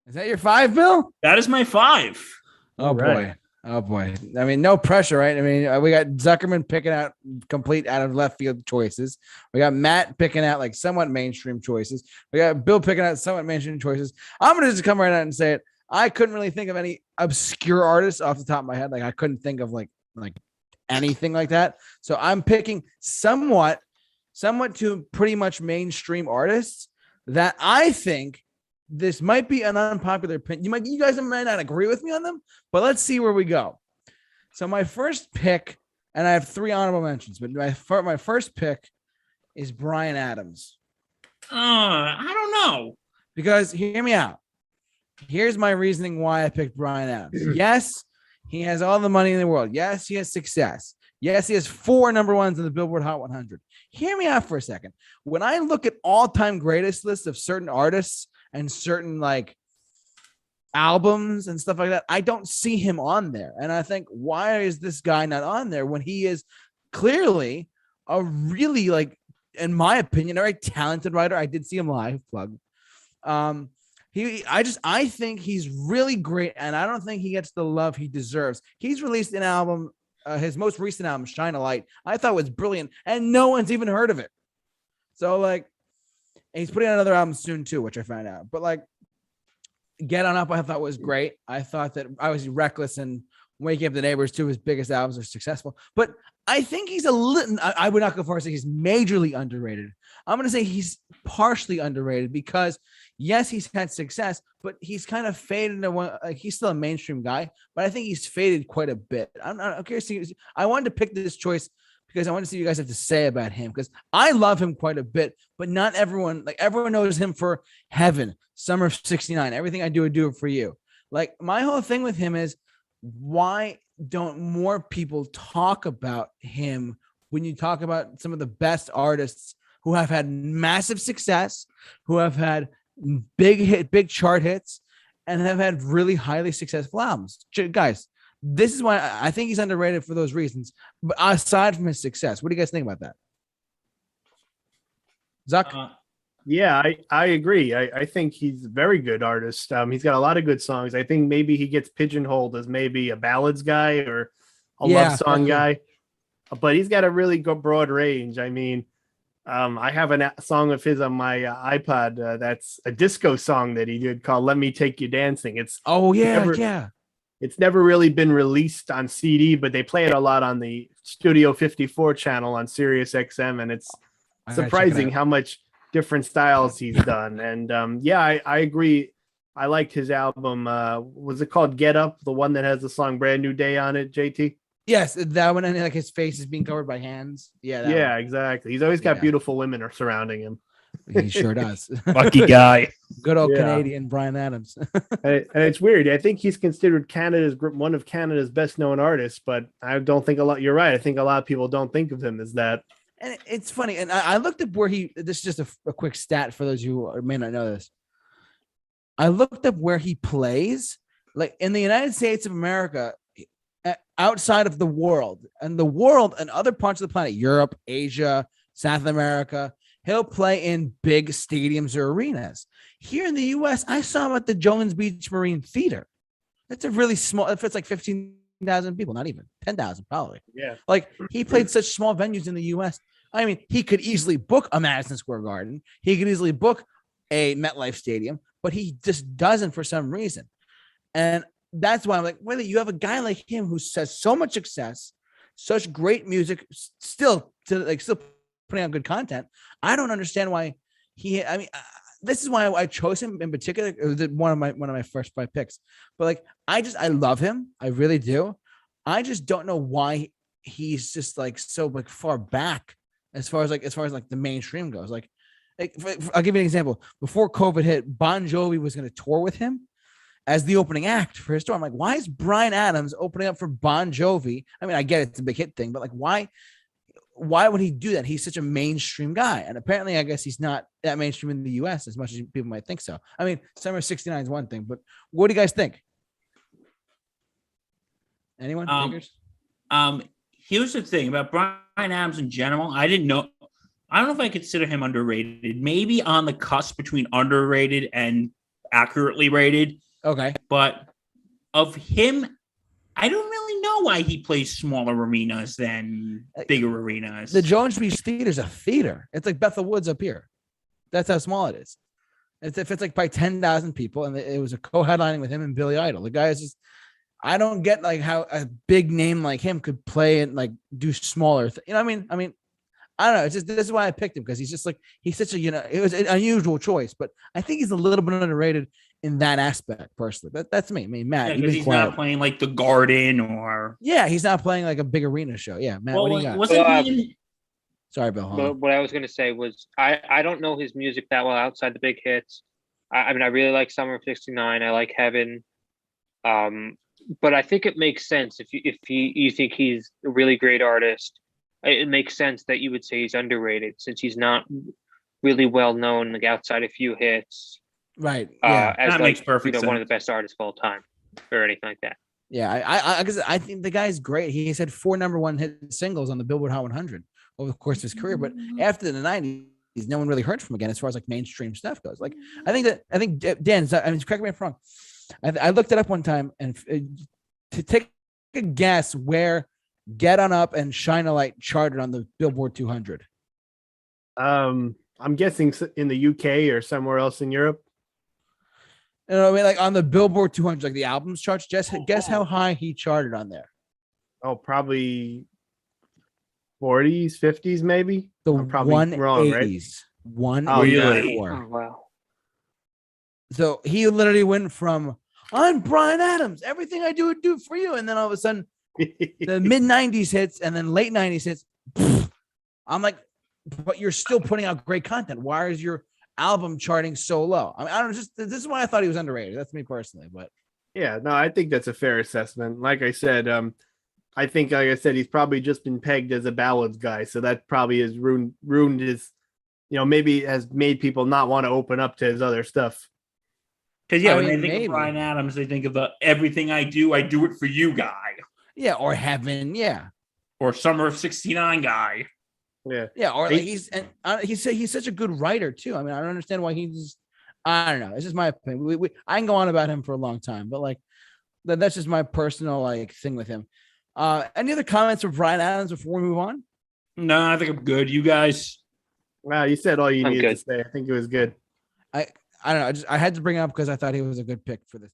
Is that your 5, Bill? That is my 5. Oh, boy. Oh, boy. I mean, no pressure, right? I mean, we got Zuckerman picking out complete out of left field choices. We got Matt picking out like somewhat mainstream choices. We got Bill picking out somewhat mainstream choices. I'm going to just come right out and say it. I couldn't really think of any obscure artists off the top of my head. Like, I couldn't think of like anything like that. So I'm picking somewhat to pretty much mainstream artists that I think this might be an unpopular opinion. You guys might not agree with me on them, but let's see where we go. So my first pick, and I have 3 honorable mentions, but my first pick is Bryan Adams. I don't know. Because hear me out. Here's my reasoning why I picked Bryan Adams. Yes, he has all the money in the world. Yes, he has success. Yes, he has 4 number ones in the Billboard Hot 100. Hear me out for a second. When I look at all-time greatest lists of certain artists and certain like albums and stuff like that, I don't see him on there. And I think, why is this guy not on there when he is clearly a really, like, in my opinion, a very talented writer? I did see him live, plug. I think he's really great, and I don't think he gets the love he deserves. He's released an album, his most recent album, Shine a Light, I thought was brilliant, and no one's even heard of it. So, like, he's putting out another album soon too, which I found out. But like, Get On Up, I thought was great. I thought that I was Reckless and Waking Up the Neighbors, 2 of his biggest albums, are successful. But I think he's a little, I would not go far as to say he's majorly underrated. I'm going to say he's partially underrated because, yes, he's had success, but he's kind of faded into one. Like, he's still a mainstream guy, but I think he's faded quite a bit. I'm curious. I wanted to pick this choice because I want to see what you guys have to say about him, because I love him quite a bit, but not everyone, like, everyone knows him for Heaven, Summer of '69, Everything I Do It For You. Like, my whole thing with him is, why don't more people talk about him when you talk about some of the best artists who have had massive success, who have had big chart hits, and have had really highly successful albums? Guys, this is why I think he's underrated for those reasons. But aside from his success, what do you guys think about that? Zuck? Yeah, I agree. I think he's a very good artist. He's got a lot of good songs. I think maybe he gets pigeonholed as maybe a ballads guy or a love song guy, but he's got a really good broad range. I mean, I have a song of his on my iPod that's a disco song that he did called "Let Me Take You Dancing." It's It's never really been released on CD, but they play it a lot on the Studio 54 channel on Sirius XM, and it's surprising how much different styles he's done. And I agree. I liked his album. Was it called Get Up? The one that has the song Brand New Day on it, JT? Yes, that one. And like his face is being covered by hands. Yeah, exactly. He's always got beautiful women surrounding him. He sure does. Lucky guy. Good old Canadian Bryan Adams. And it's weird. I think he's considered one of Canada's best known artists, but I don't think you're right. I think a lot of people don't think of him as that. And it's funny. And I looked up where this is just a quick stat for those who may not know this. I looked up where he plays, like in the United States of America, outside of the world and other parts of the planet, Europe, Asia, South America. He'll play in big stadiums or arenas. Here in the U.S., I saw him at the Jones Beach Marine Theater. That's a really small, it fits like 15,000 people, not even 10,000 probably. Yeah. Like, he played such small venues in the U.S. I mean, he could easily book a Madison Square Garden. He could easily book a MetLife Stadium, but he just doesn't for some reason. And that's why I'm like, whether you have a guy like him who has so much success, such great music, still putting out good content, I don't understand why this is why I chose him in particular. It was one of my first 5 picks. But like, I love him. I really do. I just don't know why he's just like so like far back as far as the mainstream goes. Like I'll give you an example. Before COVID hit, Bon Jovi was going to tour with him as the opening act for his tour. I'm like, why is Bryan Adams opening up for Bon Jovi? I mean, I get it's a big hit thing, but like, why would he do that? He's such a mainstream guy. And apparently, I guess he's not that mainstream in the US as much as people might think so. I mean, Summer of '69 is one thing, but what do you guys think? Anyone? Here's the thing about Bryan Adams in general. I don't know if I consider him underrated. Maybe on the cusp between underrated and accurately rated. Okay. But of him, I don't really know why he plays smaller arenas than bigger arenas. The Jones Beach Theater is a theater. It's like Bethel Woods up here. That's how small it is. It's like by 10,000 people, and it was a co-headlining with him and Billy Idol. The guy is just, I don't get like how a big name like him could play and like do smaller. You know what I mean, I don't know. It's just, this is why I picked him, because he's just like, he's such a, it was an unusual choice, but I think he's a little bit underrated in that aspect personally. That's me. I mean, Matt, because he's not playing like the Garden or. Yeah, he's not playing like a big arena show. Yeah, Matt, what do you got? Wasn't he? Sorry, Bill. But what I was going to say was I don't know his music that well outside the big hits. I mean, I really like Summer of '69. I like Heaven. But I think it makes sense if you think he's a really great artist. It makes sense that you would say he's underrated, since he's not really well known, like outside a few hits. Right. Yeah. As that like makes perfect sense. one of the best artists of all time, or anything like that. Yeah, I think the guy's great. He's had 4 number-1 hit singles on the Billboard Hot 100 over the course of his career, but after the 90s, no one really heard from him again as far as like mainstream stuff goes. Like, I think Dan, I mean, correct me if I'm wrong. I looked it up one time, and to take a guess where Get On Up and Shine a Light charted on the Billboard 200. I'm guessing in the UK or somewhere else in Europe. You know what I mean? Like on the Billboard 200, like the albums charts. Just guess how high he charted on there. Oh, probably 40s, 50s, maybe. The I'm probably 180s. wrong, right? 184. Oh wow. So he literally went from, I'm Bryan Adams, everything I do would do for you, and then all of a sudden the mid 90s hits, and then late 90s hits. I'm like, but you're still putting out great content. Why is your album charting so low? I mean, I don't know, this is why I thought he was underrated. That's me personally, but Yeah, no, I think that's a fair assessment. Like I said, I think, like I said, he's probably just been pegged as a ballads guy, so that probably has ruined his, maybe has made people not want to open up to his other stuff. Because when they think of Bryan Adams, they think of the everything I do it for you guy. Yeah, or Heaven, yeah, or Summer of '69 guy. Yeah, or like he's such a good writer too. I mean, I don't understand why he's. I don't know. It's just my opinion. I can go on about him for a long time, but like that's just my personal like thing with him. Any other comments from Bryan Adams before we move on? No, I think I'm good. You guys. Wow, you said all you needed good. to say. I think it was good. I don't know. I had to bring it up because I thought he was a good pick for this.